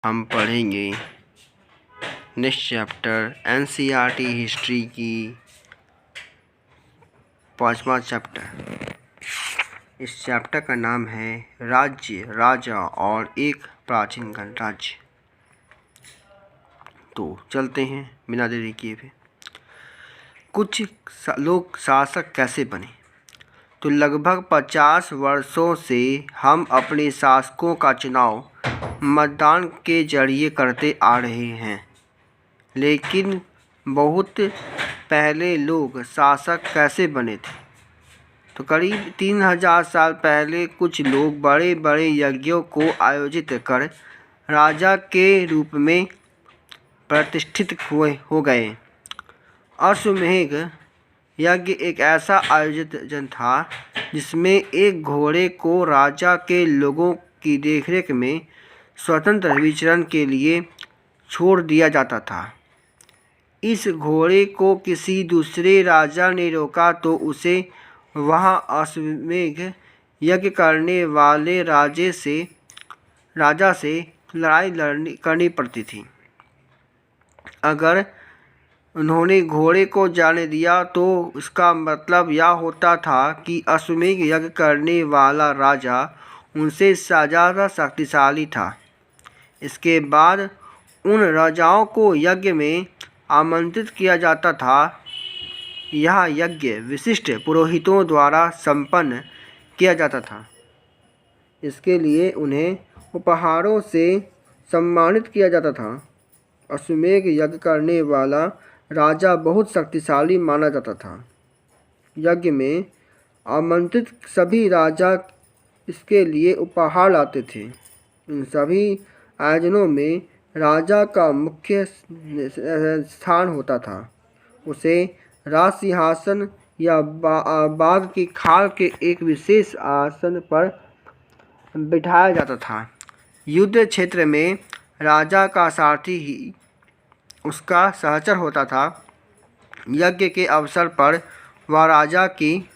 हम पढ़ेंगे next chapter NCERT history की 5वां चैप्टर। इस चैप्टर का नाम है राज्य, राजा और एक प्राचीन गणराज्य। तो चलते हैं बिना देरी किए हुए। कुछ लोग शासक कैसे बने? तो लगभग 50 वर्षों से हम अपने शासकों का चुनाव मतदान के जरिए करते आ रहे हैं, लेकिन बहुत पहले लोग शासक कैसे बने थे? तो करीब 3000 साल पहले कुछ लोग बड़े बड़े यज्ञों को आयोजित कर राजा के रूप में प्रतिष्ठित हो गए। अश्वमेध यज्ञ एक ऐसा आयोजन था जिसमें एक घोड़े को राजा के लोगों की देखरेख में स्वतंत्र विचरण के लिए छोड़ दिया जाता था। इस घोड़े को किसी दूसरे राजा ने रोका तो उसे वहां अश्वमेध यज्ञ करने वाले राजा से लड़ाई करनी पड़ती थी। अगर उन्होंने घोड़े को जाने दिया तो इसका मतलब यह होता था कि अश्वमेध यज्ञ करने वाला राजा उनसे ज़्यादा शक्तिशाली था। इसके बाद उन राजाओं को यज्ञ में आमंत्रित किया जाता था। यह यज्ञ विशिष्ट पुरोहितों द्वारा संपन्न किया जाता था। इसके लिए उन्हें उपहारों से सम्मानित किया जाता था। अश्वमेध यज्ञ करने वाला राजा बहुत शक्तिशाली माना जाता था। यज्ञ में आमंत्रित सभी राजा इसके लिए उपहार लाते थे। इन सभी आयोजनों में राजा का मुख्य स्थान होता था। उसे राज सिंहासन या बाघ की खाल के एक विशेष आसन पर बिठाया जाता था। युद्ध क्षेत्र में राजा का सारथी ही उसका सहचर होता था। यज्ञ के अवसर पर वह राजा की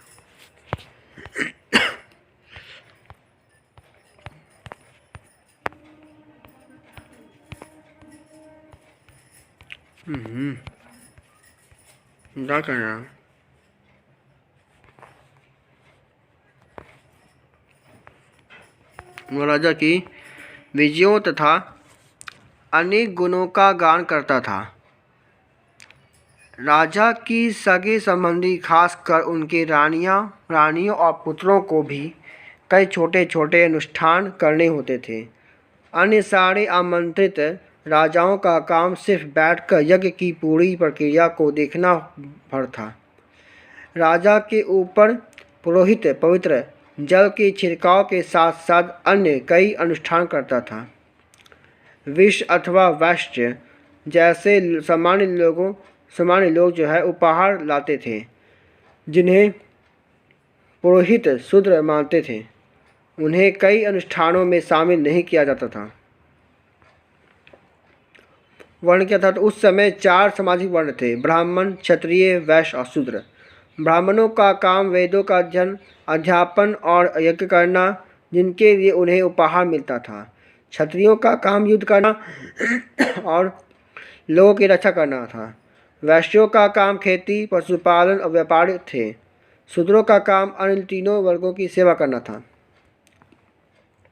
क्या कर रहा है? वह राजा की विजयों तथा अनेक गुणों का गान करता था। राजा की सगे संबंधी, खासकर उनके रानियों और पुत्रों को भी कई छोटे छोटे अनुष्ठान करने होते थे। अन्य सारे आमंत्रित राजाओं का काम सिर्फ बैठकर यज्ञ की पूरी प्रक्रिया को देखना भर था। राजा के ऊपर पुरोहित पवित्र जल के छिड़काव के साथ साथ अन्य कई अनुष्ठान करता था। विष अथवा वैश्य जैसे सामान्य लोग जो है उपहार लाते थे, जिन्हें पुरोहित शूद्र मानते थे। उन्हें कई अनुष्ठानों में शामिल नहीं किया जाता था। वर्ण क्या था? तो उस समय 4 सामाजिक वर्ण थे: ब्राह्मण, क्षत्रिय, वैश्य और शूद्र। ब्राह्मणों का काम वेदों का अध्ययन, अध्यापन और यज्ञ करना, जिनके लिए उन्हें उपहार मिलता था। क्षत्रियों का काम युद्ध करना और लोगों की रक्षा करना था। वैश्यों का काम खेती, पशुपालन और व्यापार थे। शूद्रों का काम अन्य तीनों वर्गों की सेवा करना था।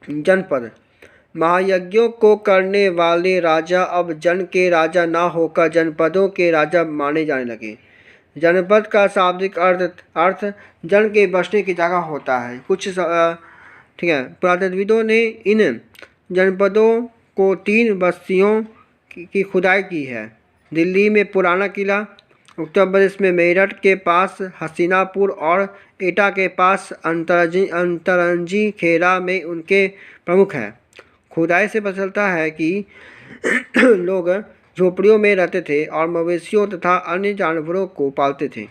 जनपद महायज्ञों को करने वाले राजा अब जन के राजा न होकर जनपदों के राजा माने जाने लगे। जनपद का शाब्दिक अर्थ जन के बसने की जगह होता है। ठीक है, पुरातत्वविदों ने इन जनपदों को 3 बस्तियों की खुदाई की है। दिल्ली में पुराना किला, उत्तर प्रदेश में मेरठ के पास हसीनापुर और एटा के पास अंतरंजी खेरा में उनके प्रमुख हैं। खुदाई से पता चलता है कि लोग झोपड़ियों में रहते थे और मवेशियों तथा अन्य जानवरों को पालते थे।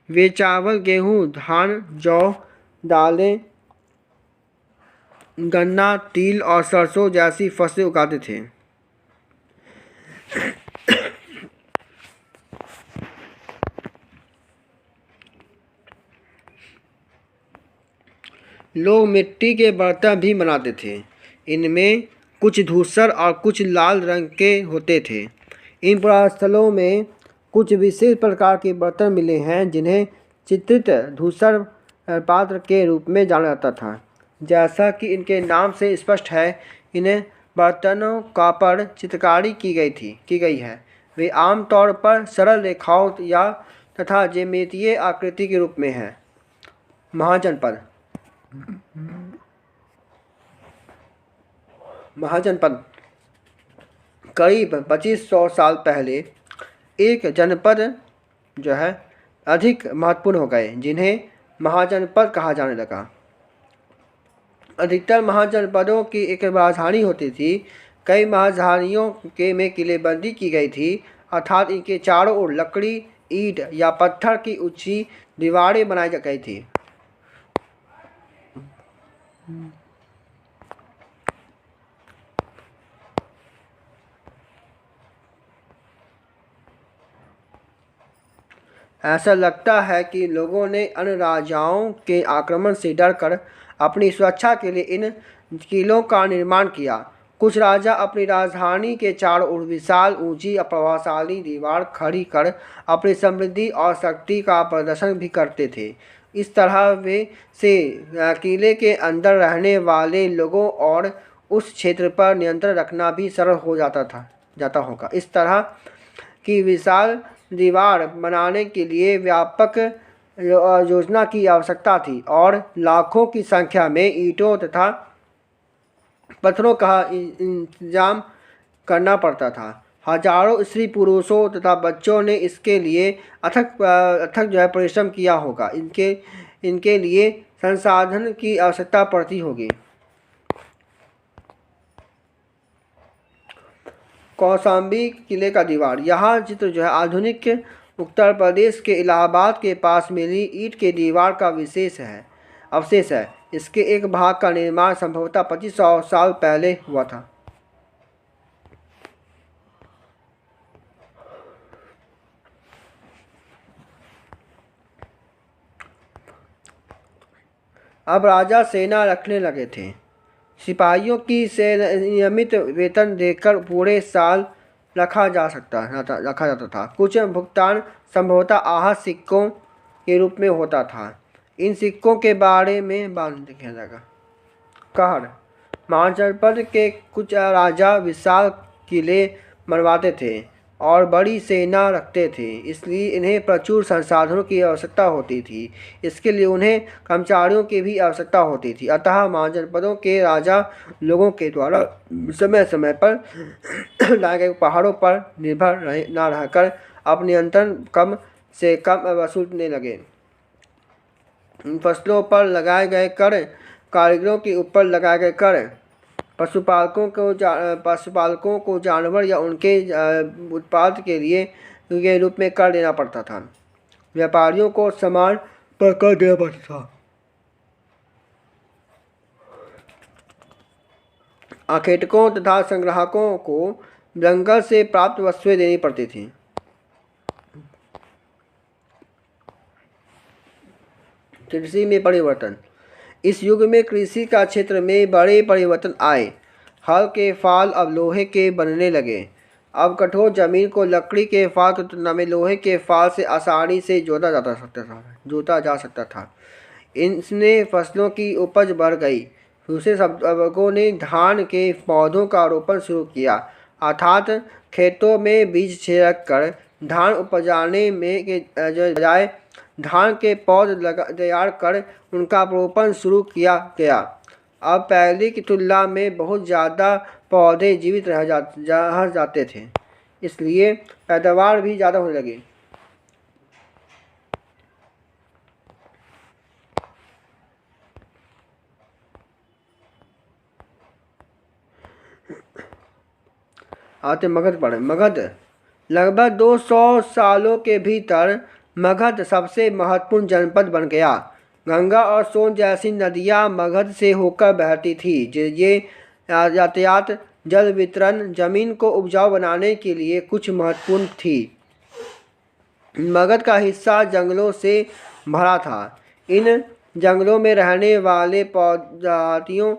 वे चावल, गेहूं, धान, जौ, दालें, गन्ना, तिल और सरसों जैसी फसलें उगाते थे। लोग मिट्टी के बर्तन भी बनाते थे। इनमें कुछ धूसर और कुछ लाल रंग के होते थे। इन पुरास्थलों में कुछ विशेष प्रकार के बर्तन मिले हैं जिन्हें चित्रित धूसर पात्र के रूप में जाना जाता था। जैसा कि इनके नाम से स्पष्ट है, इन्हें बर्तनों का पर चित्रकारी की गई है। वे आमतौर पर सरल रेखाओं या तथा ज्यामितीय आकृति के रूप में हैं। महाजनपद करीब 2500 साल पहले एक जनपद जो है अधिक महत्वपूर्ण हो गए, जिन्हें महाजनपद कहा जाने लगा। अधिकतर महाजनपदों की एक राजधानी होती थी। कई राजधानियों के में किलेबंदी की गई थी, अर्थात इनके चारों ओर लकड़ी, ईंट या पत्थर की ऊंची दीवारें बनाई गई थी। ऐसा लगता है कि लोगों ने अन्य राजाओं के आक्रमण से डरकर अपनी सुरक्षा के लिए इन किलों का निर्माण किया। कुछ राजा अपनी राजधानी के चारों ओर विशाल, ऊंची और प्रभावशाली दीवार खड़ी कर अपनी समृद्धि और शक्ति का प्रदर्शन भी करते थे। इस तरह वे से किले के अंदर रहने वाले लोगों और उस क्षेत्र पर नियंत्रण रखना भी सरल हो जाता होगा। इस तरह की विशाल दीवार बनाने के लिए व्यापक योजना की आवश्यकता थी और लाखों की संख्या में ईंटों तथा पत्थरों का इंतजाम करना पड़ता था। हजारों स्त्री पुरुषों तथा बच्चों ने इसके लिए अथक जो है परिश्रम किया होगा। इनके लिए संसाधन की आवश्यकता पड़ती होगी। कौशाम्बी किले का दीवार। यह चित्र जो है आधुनिक उत्तर प्रदेश के इलाहाबाद के पास मिली ईंट के दीवार का अवशेष है। इसके एक भाग का निर्माण संभवतः 2500 साल पहले हुआ था। अब राजा सेना रखने लगे थे। सिपाहियों की से नियमित वेतन देकर पूरे साल रखा जाता था। कुछ भुगतान संभवतः आहत सिक्कों के रूप में होता था। इन सिक्कों के बारे में बाद में देखा जाएगा। कहर। महाजनपद के कुछ राजा विशाल किले बनवाते थे और बड़ी सेना रखते थे, इसलिए इन्हें प्रचुर संसाधनों की आवश्यकता होती थी। इसके लिए उन्हें कर्मचारियों की भी आवश्यकता होती थी। अतः महाजनपदों के राजा लोगों के द्वारा समय समय पर लाए गए पहाड़ों पर निर्भर न रहकर अब नियंत्रण कम से कम वसूलने लगे। फसलों पर लगाए गए कर, कारीगरों के ऊपर लगाए गए कर, पशुपालकों को जानवर या उनके उत्पाद के रूप में कर देना पड़ता था। व्यापारियों को सामान पर कर देना पड़ता था। आखेटकों तथा संग्राहकों को जंगल से प्राप्त वस्तुएं देनी पड़ती थी। कृषि में परिवर्तन। इस युग में कृषि का क्षेत्र में बड़े परिवर्तन आए। हल के फाल अब लोहे के बनने लगे। अब कठोर जमीन को लकड़ी के फाल की तुलना में लोहे के फाल से आसानी से जोता जा सकता था। इसने फसलों की उपज बढ़ गई। दूसरे लोगों ने धान के पौधों का रोपण शुरू किया, अर्थात खेतों में बीज छिड़क कर धान उपजाने में के बजाय धान के पौधे तैयार कर उनका रोपण शुरू किया गया। अब पहले की तुलना में बहुत ज़्यादा पौधे जीवित रह जाते थे, इसलिए पैदावार भी ज़्यादा होने लगी। आते मगध पर। मगध लगभग 200 सालों के भीतर मगध सबसे महत्वपूर्ण जनपद बन गया। गंगा और सोन जैसी नदियाँ मगध से होकर बहती थी। ये यातायात, जल वितरण, जमीन को उपजाऊ बनाने के लिए कुछ महत्वपूर्ण थी। मगध का हिस्सा जंगलों से भरा था। इन जंगलों में रहने वाले प्रजातियों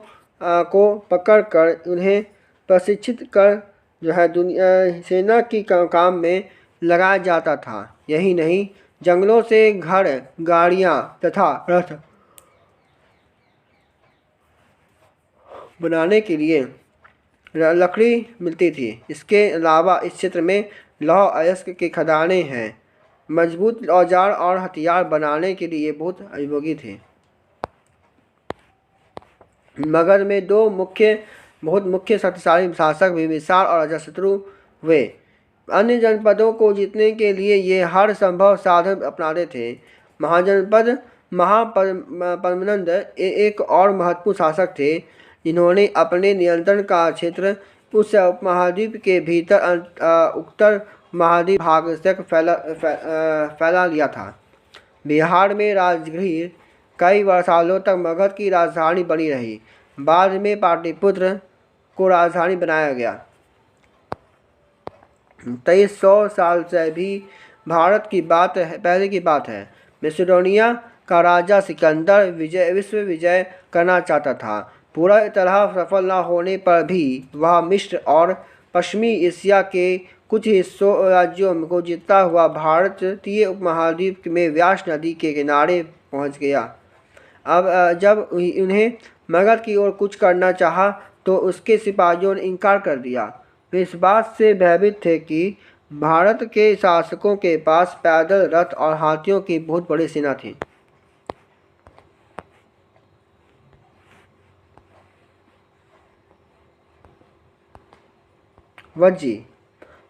को पकड़कर उन्हें प्रशिक्षित कर जो है दुनिया सेना की काम में लगाया जाता था। यही नहीं, जंगलों से घर, गाड़ियाँ तथा रथ बनाने के लिए लकड़ी मिलती थी। इसके अलावा इस क्षेत्र में लौह अयस्क के खदानें हैं। मजबूत औजार और हथियार बनाने के लिए बहुत उपयोगी थे। मगध में बहुत मुख्य शक्तिशाली शासक बिंबिसार और अजातशत्रु हुए। अन्य जनपदों को जीतने के लिए ये हर संभव साधन अपनाते थे। महाजनपद महापद्मनंद एक और महत्वपूर्ण शासक थे, जिन्होंने अपने नियंत्रण का क्षेत्र उस उपमहाद्वीप के भीतर उत्तर महाद्वीप भाग तक फैला लिया था। बिहार में राजगीर कई सालों तक मगध की राजधानी बनी रही। बाद में पाटलिपुत्र को राजधानी बनाया गया। 2300 साल से भी भारत की बात है, पहले की बात है। मैसेडोनिया का राजा सिकंदर विश्व विजय करना चाहता था। पूरा तरह सफल न होने पर भी वह मिस्र और पश्चिमी एशिया के कुछ हिस्सों राज्यों को जीतता हुआ भारतीय उपमहाद्वीप में व्यास नदी के किनारे पहुंच गया। अब जब उन्हें मगध की ओर कुछ करना चाहा तो उसके सिपाहियों ने इनकार कर दिया। वे इस बात से भयभीत थे कि भारत के शासकों के पास पैदल, रथ और हाथियों की बहुत बड़ी सेना थी। वज्जी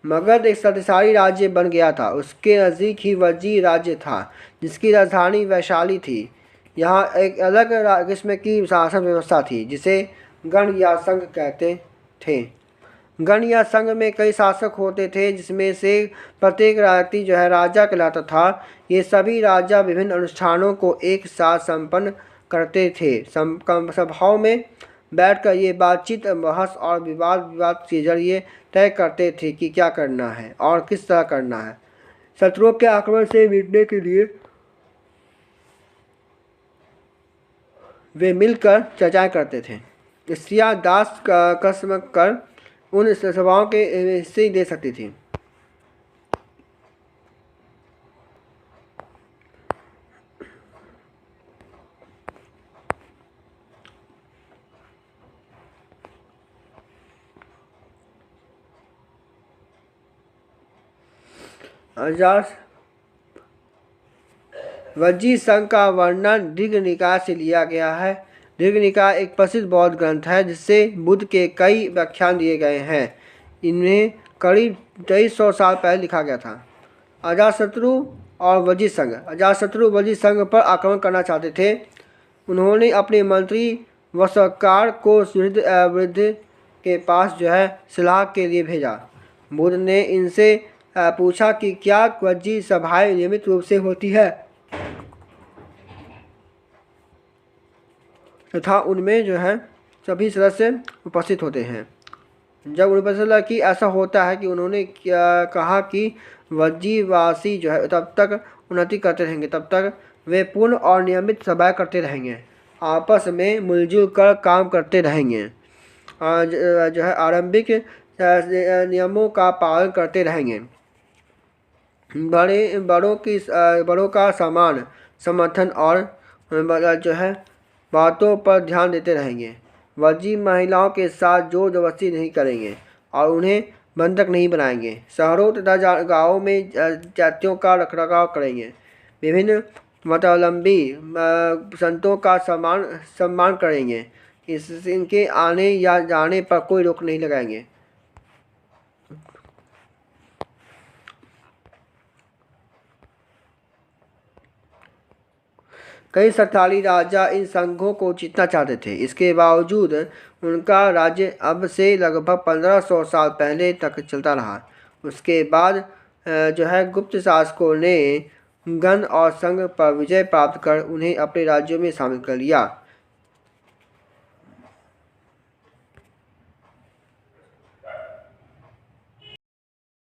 मगध एक शक्तिशाली राज्य बन गया था। उसके नज़दीक ही वज्जी राज्य था, जिसकी राजधानी वैशाली थी। यहाँ एक अलग किस्म की शासन व्यवस्था थी, जिसे गण या संघ कहते थे। गण या संघ में कई शासक होते थे, जिसमें से प्रत्येक व्यक्ति जो है राजा कहलाता था। ये सभी राजा विभिन्न अनुष्ठानों को एक साथ संपन्न करते थे। सभाओं में बैठकर ये बातचीत, बहस और विवाद के जरिए तय करते थे कि क्या करना है और किस तरह करना है। शत्रुओं के आक्रमण से निपटने के लिए वे मिलकर चर्चाएं करते थे। स्त्रियां दास कसम कर उन सभाओं के हिस्से ले सकती थी। वज्जी संघ का वर्णन दीर्घ निकाय से लिया गया है। दीर्घ निकाय एक प्रसिद्ध बौद्ध ग्रंथ है, जिससे बुद्ध के कई व्याख्यान दिए गए हैं। इन्हें करीब 2300 साल पहले लिखा गया था। अजातशत्रु और वज्जी संघ। अजातशत्रु वज्जी संघ पर आक्रमण करना चाहते थे। उन्होंने अपने मंत्री वस्त्रकार को वृद्ध के पास जो है सलाह के लिए भेजा। बुद्ध ने इनसे पूछा कि क्या वज्जी सभाएं नियमित रूप से होती है तथा उनमें जो है सभी सदस्य उपस्थित होते हैं। जब उन्हें पता चला कि ऐसा होता है कि उन्होंने क्या कहा कि वज्जीवासी जो है तब तक उन्नति करते रहेंगे, तब तक वे पूर्ण और नियमित सभाएं करते रहेंगे, आपस में मिलजुल कर काम करते रहेंगे, जो है आरंभिक नियमों का पालन करते रहेंगे, बड़ों का समान समर्थन और जो है बातों पर ध्यान देते रहेंगे। वज्जी महिलाओं के साथ जोर जबरदस्ती नहीं करेंगे और उन्हें बंधक नहीं बनाएंगे। शहरों तथा गाँवों में जातियों का रखरखाव करेंगे। विभिन्न मतावलंबी संतों का सम्मान करेंगे। इनके आने या जाने पर कोई रोक नहीं लगाएंगे। कई शक्तिशाली राजा इन संघों को जीतना चाहते थे। इसके बावजूद उनका राज्य अब से लगभग 1500 साल पहले तक चलता रहा। उसके बाद जो है गुप्त शासकों ने गण और संघ पर विजय प्राप्त कर उन्हें अपने राज्यों में शामिल कर लिया।